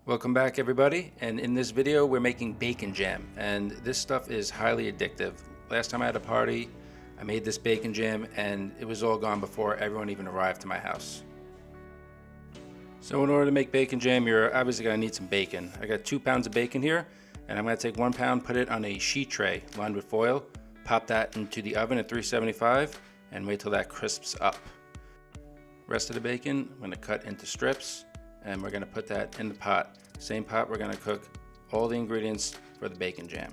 Welcome back everybody, and in this video we're making bacon jam, and this stuff is highly addictive. Last time I had a party, I made this bacon jam and it was all gone before everyone even arrived to my house. So in order to make bacon jam, you're obviously going to need some bacon. I got 2 pounds of bacon here, and I'm going to take 1 pound, put it on a sheet tray lined with foil, pop that into the oven at 375 and wait till that crisps up. Rest of the bacon I'm going to cut into strips, and we're going to put that in the pot. Same pot, we're going to cook all the ingredients for the bacon jam.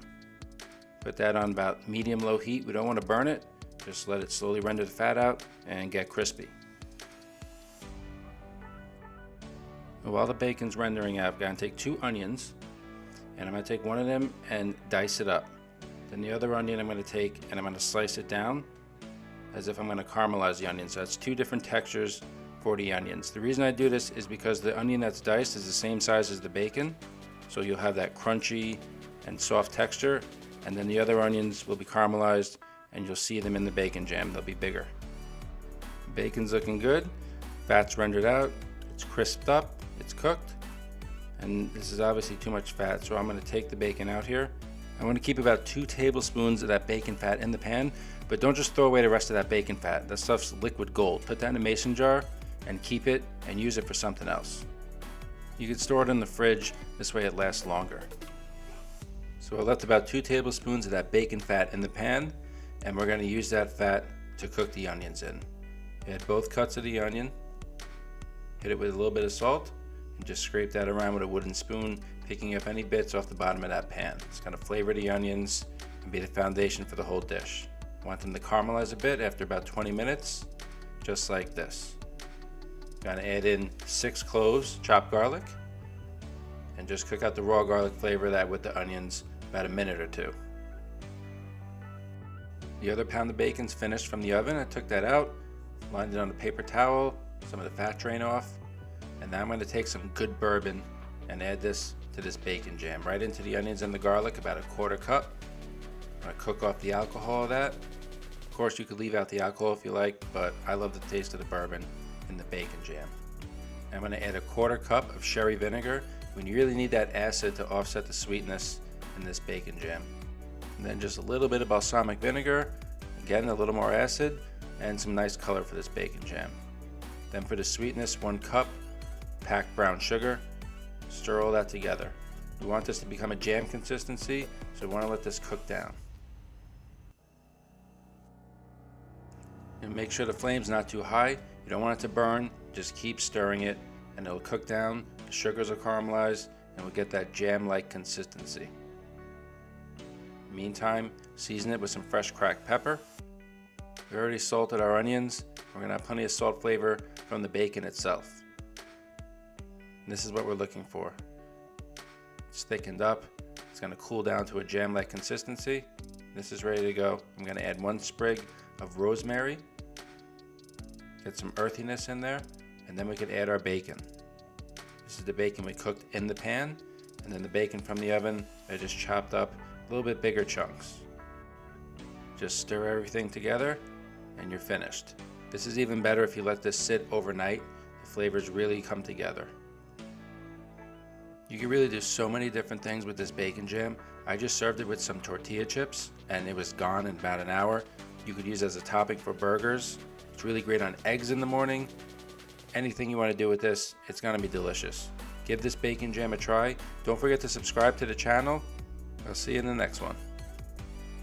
Put that on about medium-low heat. We don't want to burn it, just let it slowly render the fat out and get crispy. And while the bacon's rendering out, I'm going to take 2 onions, and I'm going to take one of them and dice it up. Then the other onion I'm going to take and I'm going to slice it down as if I'm going to caramelize the onion. So that's 2 different textures for the onions. The reason I do this is because the onion that's diced is the same size as the bacon, so you'll have that crunchy and soft texture, and then the other onions will be caramelized and you'll see them in the bacon jam. They'll be bigger. Bacon's looking good, fat's rendered out, it's crisped up, it's cooked, and this is obviously too much fat, so I'm going to take the bacon out here. I want to keep about 2 tablespoons of that bacon fat in the pan, but don't just throw away the rest of that bacon fat. That stuff's liquid gold. Put that in a mason jar and keep it and use it for something else. You can store it in the fridge, this way it lasts longer. So I left about 2 tablespoons of that bacon fat in the pan, and we're going to use that fat to cook the onions in. Add both cuts of the onion, hit it with a little bit of salt, and just scrape that around with a wooden spoon, picking up any bits off the bottom of that pan. It's going to flavor the onions and be the foundation for the whole dish. I want them to caramelize a bit after about 20 minutes, just like this. Going to add in 6 cloves, chopped garlic, and just cook out the raw garlic flavor of that with the onions about a minute or 2. The other pound of bacon's finished from the oven. I took that out, lined it on a paper towel, some of the fat drain off, and now I'm going to take some good bourbon and add this to this bacon jam right into the onions and the garlic, about a 1/4 cup. I'm going to cook off the alcohol of that. Of course, you could leave out the alcohol if you like, but I love the taste of the bourbon in the bacon jam. I'm going to add a 1/4 cup of sherry vinegar. We really need that acid to offset the sweetness in this bacon jam. And then just a little bit of balsamic vinegar, again a little more acid, and some nice color for this bacon jam. Then for the sweetness, 1 cup packed brown sugar. Stir all that together. We want this to become a jam consistency, so we want to let this cook down. And make sure the flame's not too high. You don't want it to burn, just keep stirring it and it'll cook down, the sugars will caramelize, and we'll get that jam-like consistency. Meantime, season it with some fresh cracked pepper. We already salted our onions. We're going to have plenty of salt flavor from the bacon itself. And this is what we're looking for. It's thickened up. It's going to cool down to a jam-like consistency. This is ready to go. I'm going to add 1 sprig of rosemary. Get some earthiness in there, and then we can add our bacon. This is the bacon we cooked in the pan, and then the bacon from the oven I just chopped up a little bit bigger chunks. Just stir everything together and you're finished. This is even better if you let this sit overnight. The flavors really come together. You can really do so many different things with this bacon jam. I just served it with some tortilla chips and it was gone in about an hour. You could use it as a topping for burgers. It's really great on eggs in the morning. Anything you want to do with this, it's going to be delicious. Give this bacon jam a try. Don't forget to subscribe to the channel. I'll see you in the next one.